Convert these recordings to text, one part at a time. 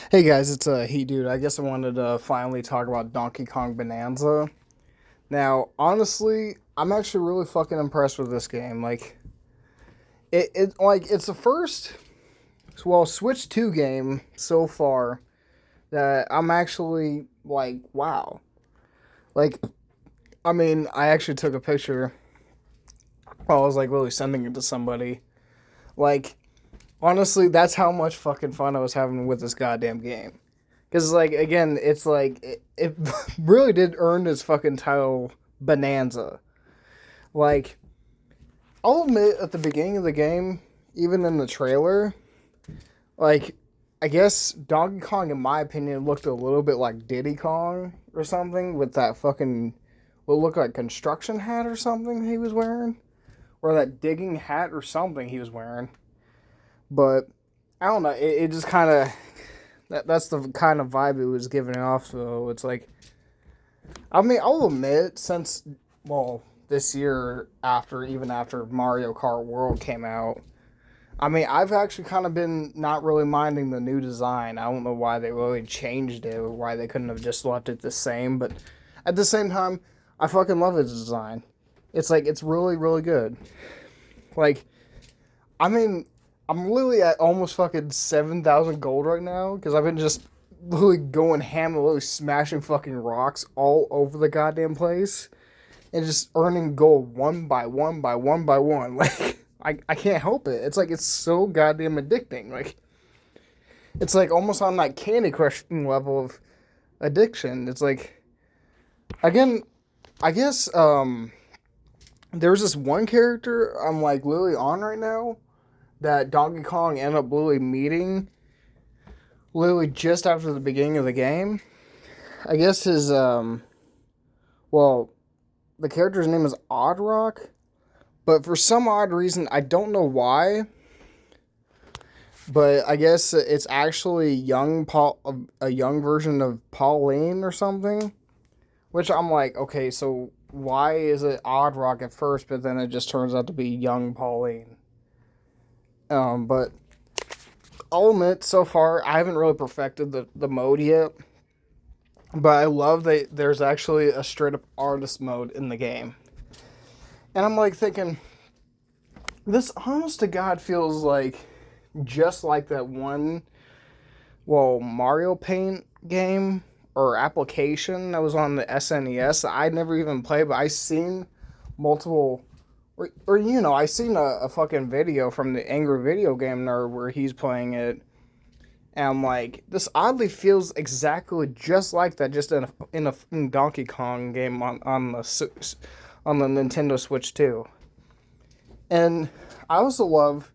Hey guys, it's Heat Dude. I guess I wanted to finally talk about Donkey Kong Bananza. Now, honestly, I'm actually really fucking impressed with this game. It's the first, well, Switch 2 game so far that I'm actually like, wow. Like, I mean, I actually took a picture while I was like really sending it to somebody. Like, honestly, that's how much fucking fun I was having with this goddamn game. Because, like, again, it really did earn its fucking title, Bonanza. Like, I'll admit, at the beginning of the game, even in the trailer, like, I guess Donkey Kong, in my opinion, looked a little bit like Diddy Kong or something with that fucking, what looked like construction hat or something he was wearing. Or that digging hat or something he was wearing. But, I don't know, it just kind of, that's the kind of vibe it was giving off, so it's like, I mean, I'll admit, since, well, this year, even after Mario Kart World came out, I mean, I've actually kind of been not really minding the new design. I don't know why they really changed it or why they couldn't have just left it the same, but at the same time, I fucking love its design. It's like, it's really, really good. Like, I mean, I'm literally at almost fucking 7,000 gold right now because I've been just literally going ham and literally smashing fucking rocks all over the goddamn place and just earning gold one by one by one by one. Like, I can't help it. It's like, it's so goddamn addicting. Like, it's like almost on that Candy Crush level of addiction. It's like, again, I guess, there's this one character I'm like literally on right now that Donkey Kong ended up literally meeting literally just after the beginning of the game. I guess well, the character's name is Odd Rock, but for some odd reason, I don't know why, but I guess it's actually a young version of Pauline or something, which I'm like, okay, so why is it Odd Rock at first, but then it just turns out to be young Pauline? But I'll admit, so far, I haven't really perfected the mode yet. But I love that there's actually a straight up artist mode in the game. And I'm like thinking, this honest to God feels like just like that one, well, Mario Paint game or application that was on the SNES that I'd never even played, but I seen multiple, I seen a fucking video from the Angry Video Game Nerd where he's playing it. And I'm like, this oddly feels exactly just like that, just in Donkey Kong game on the Nintendo Switch too. And I also love,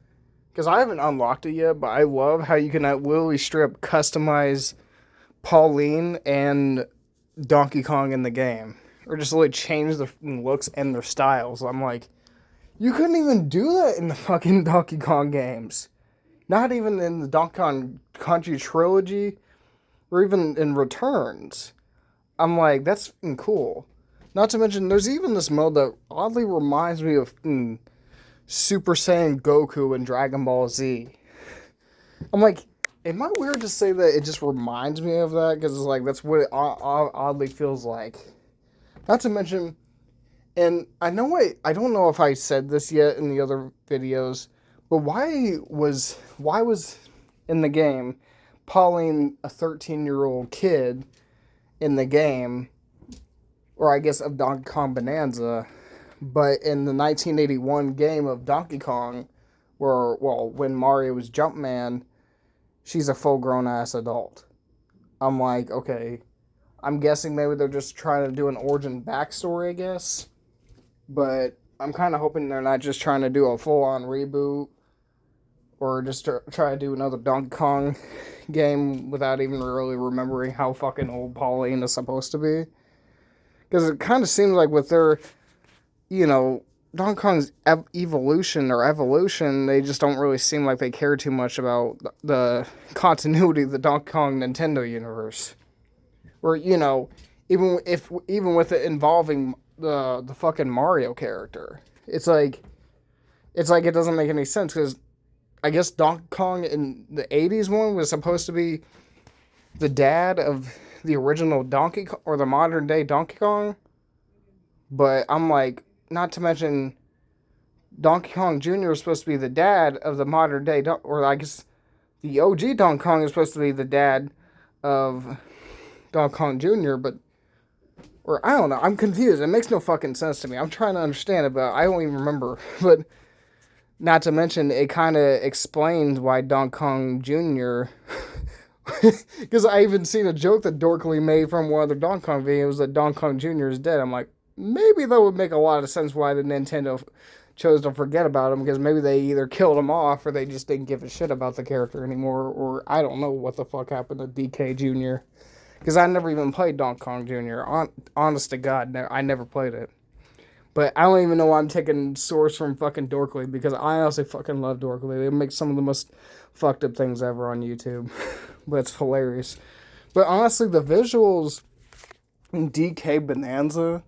because I haven't unlocked it yet, but I love how you can literally strip customize Pauline and Donkey Kong in the game, or just really change their looks and their styles. I'm like, you couldn't even do that in the fucking Donkey Kong games. Not even in the Donkey Kong Country trilogy, or even in Returns. I'm like, that's cool. Not to mention, there's even this mode that oddly reminds me of Super Saiyan Goku and Dragon Ball Z. I'm like, am I weird to say that it just reminds me of that? Because it's like, that's what it oddly feels like. Not to mention, and I don't know if I said this yet in the other videos, but why was in the game Pauline a 13-year-old kid in the game, or I guess of Donkey Kong Bonanza, but in the 1981 game of Donkey Kong, when Mario was Jumpman, she's a full-grown ass adult. I'm like, okay, I'm guessing maybe they're just trying to do an origin backstory, I guess, but I'm kind of hoping they're not just trying to do a full-on reboot or just try to do another Donkey Kong game without even really remembering how fucking old Pauline is supposed to be. Because it kind of seems like with their, you know, Donkey Kong's evolution, they just don't really seem like they care too much about the continuity of the Donkey Kong Nintendo universe. Or, even with it involving the fucking Mario character, it's like it doesn't make any sense because I guess Donkey Kong in the 80s one was supposed to be the dad of the original Donkey Kong, or the modern day Donkey Kong. But I'm like, not to mention Donkey Kong Jr. is supposed to be the dad of the modern day, or I guess the OG Donkey Kong is supposed to be the dad of Donkey Kong Jr., but, or I don't know, I'm confused. It makes no fucking sense to me. I'm trying to understand it, but I don't even remember. But not to mention, it kind of explains why Donkey Kong Jr. Because I even seen a joke that Dorkly made from one of the Donkey Kong videos that Donkey Kong Jr. is dead. I'm like, maybe that would make a lot of sense why the Nintendo chose to forget about him, because maybe they either killed him off or they just didn't give a shit about the character anymore, or I don't know what the fuck happened to DK Jr. Because I never even played Donkey Kong Jr. Honest to God, I never played it. But I don't even know why I'm taking source from fucking Dorkly, because I honestly fucking love Dorkly. They make some of the most fucked up things ever on YouTube. But it's hilarious. But honestly, the visuals in DK Bananza,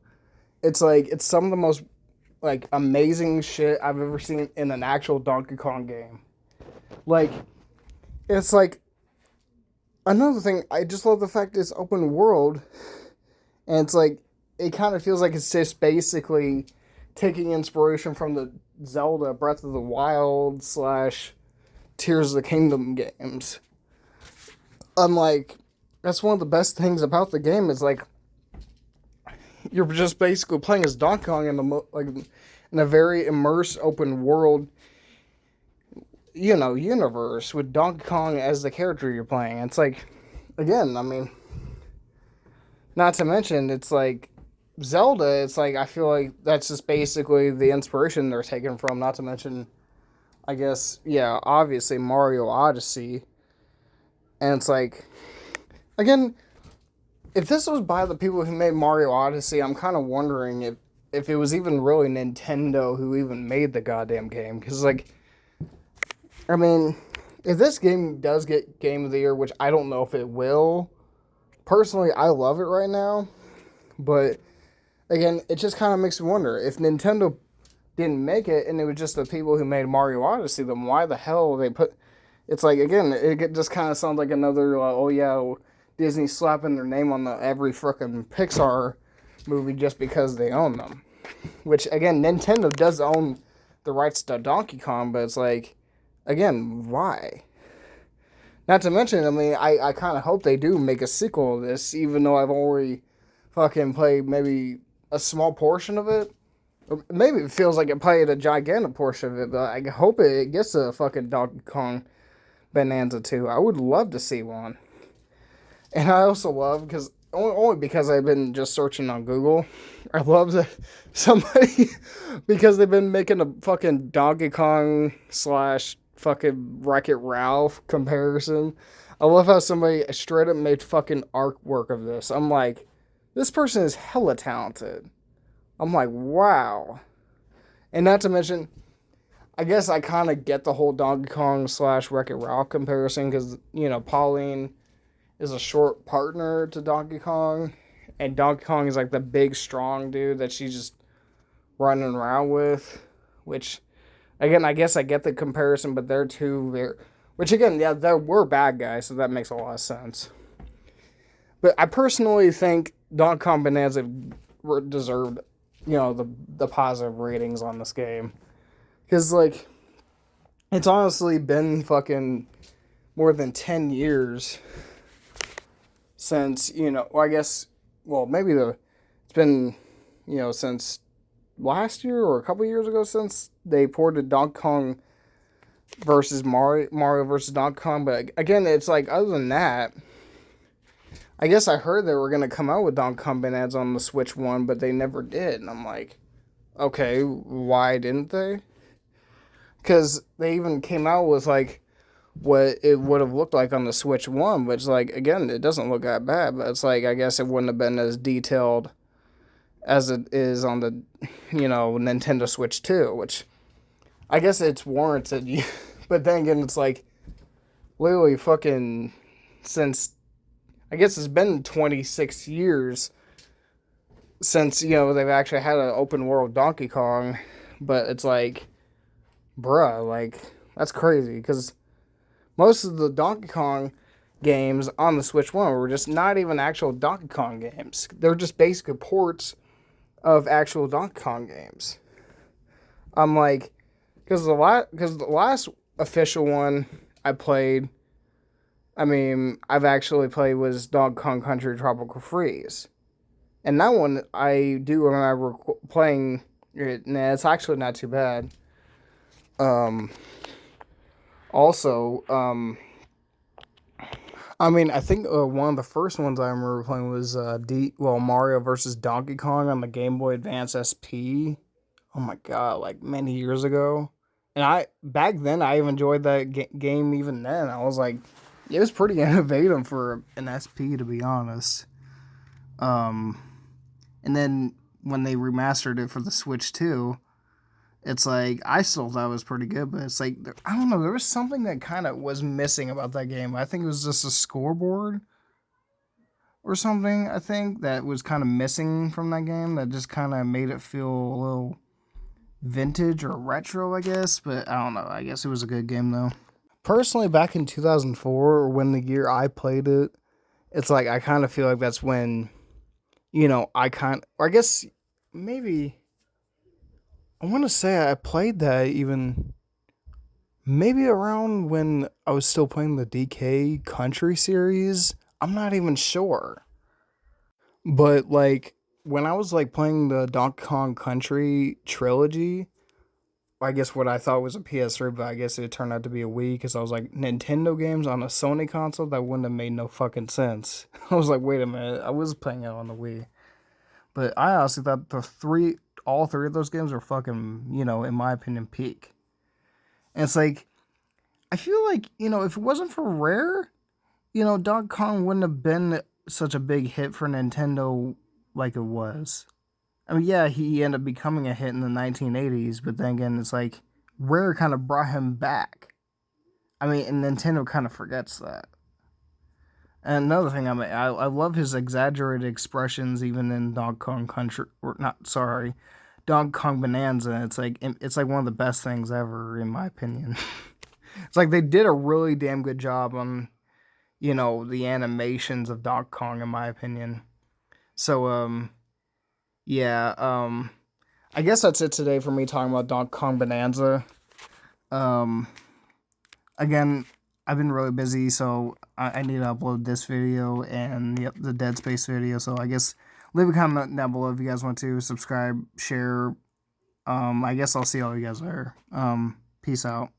it's like, it's some of the most like amazing shit I've ever seen in an actual Donkey Kong game. Like, it's like, another thing, I just love the fact it's open world, and it's like, it kind of feels like it's just basically taking inspiration from the Zelda Breath of the Wild / Tears of the Kingdom games. Unlike, that's one of the best things about the game is like, you're just basically playing as Donkey Kong in a very immersed open world, universe with Donkey Kong as the character you're playing. It's like, again, I mean, not to mention, it's like Zelda. It's like, I feel like that's just basically the inspiration they're taking from. Not to mention, I guess, yeah, obviously Mario Odyssey. And it's like, again, if this was by the people who made Mario Odyssey, I'm kind of wondering if it was even really Nintendo who even made the goddamn game. Because, like, I mean, if this game does get Game of the Year, which I don't know if it will, personally, I love it right now. But, again, it just kind of makes me wonder, if Nintendo didn't make it and it was just the people who made Mario Odyssey, then why the hell they put... It's like, again, it just kind of sounds like another, oh yeah, Disney slapping their name on every frickin' Pixar movie just because they own them. Which, again, Nintendo does own the rights to Donkey Kong, but it's like, again, why? Not to mention, I mean, I kind of hope they do make a sequel of this, even though I've already fucking played maybe a small portion of it. Or maybe it feels like it played a gigantic portion of it, but I hope it gets a fucking Donkey Kong Bananza 2. I would love to see one. And I also love, because only because I've been just searching on Google, I love that somebody, because they've been making a fucking Donkey Kong / fucking Wreck-It Ralph comparison. I love how somebody straight up made fucking artwork of this. I'm like, this person is hella talented. I'm like, wow. And not to mention, I guess I kind of get the whole Donkey Kong / Wreck-It Ralph comparison, because, Pauline is a short partner to Donkey Kong, and Donkey Kong is like the big, strong dude that she's just running around with, which, again, I guess I get the comparison, but they're two very, which, again, yeah, they were bad guys, so that makes a lot of sense. But I personally think Donkey Kong Bananza deserved, the positive ratings on this game. Because, like, it's honestly been fucking more than 10 years since, I guess, well, maybe it's been, since last year or a couple years ago since they ported Donkey Kong versus Mario versus Donkey Kong. But again, it's like, other than that, I guess I heard they were going to come out with Donkey Kong Bananza on the Switch 1, but they never did. And I'm like, okay, why didn't they? Because they even came out with, like, what it would have looked like on the Switch 1, which, like, again, it doesn't look that bad, but it's like, I guess it wouldn't have been as detailed as it is on the, Nintendo Switch 2, which, I guess it's warranted, but then again, it's like, literally fucking, since, I guess it's been 26 years since, they've actually had an open world Donkey Kong, but it's like, bruh, like, that's crazy, because most of the Donkey Kong games on the Switch 1 were just not even actual Donkey Kong games. They're just basically ports of actual Donkey Kong games. I'm like, because the last official one I played, I mean, I've actually played was Donkey Kong Country Tropical Freeze, and that one I do remember playing it. Nah, it's actually not too bad. Um, also, I mean, I think one of the first ones I remember playing was Mario versus Donkey Kong on the Game Boy Advance SP. Oh my god, like many years ago. And I back then I even enjoyed that game. Even then, I was like, it was pretty innovative for an SP, to be honest. Um, and then when they remastered it for the Switch 2, it's like I still thought it was pretty good, but it's like I don't know. There was something that kind of was missing about that game. I think it was just a scoreboard or something. I think that was kind of missing from that game. That just kind of made it feel a little vintage or retro, I guess. But I don't know. I guess it was a good game though. Personally, back in 2004, when the year I played it, it's like I kind of feel like that's when, I guess maybe I want to say I played that even maybe around when I was still playing the DK Country series. I'm not even sure. But like when I was like playing the Donkey Kong Country trilogy, I guess what I thought was a PS3, but I guess it turned out to be a Wii because I was like, Nintendo games on a Sony console? That wouldn't have made no fucking sense. I was like, wait a minute, I was playing it on the Wii. But I honestly thought all three of those games were fucking, in my opinion, peak. And it's like, I feel like, if it wasn't for Rare, Donkey Kong wouldn't have been such a big hit for Nintendo like it was. I mean, yeah, he ended up becoming a hit in the 1980s, but then again, it's like Rare kind of brought him back. I mean, and Nintendo kind of forgets that. And another thing, I love his exaggerated expressions even in Donkey Kong Country, or not, sorry, Donkey Kong Bananza. It's like one of the best things ever, in my opinion. It's like they did a really damn good job on, the animations of Donkey Kong, in my opinion. So, yeah, I guess that's it today for me talking about Donkey Kong Bananza. Um, Again, I've been really busy, so I need to upload this video and the Dead Space video. So I guess leave a comment down below if you guys want to subscribe, share. I guess I'll see all you guys there. Peace out.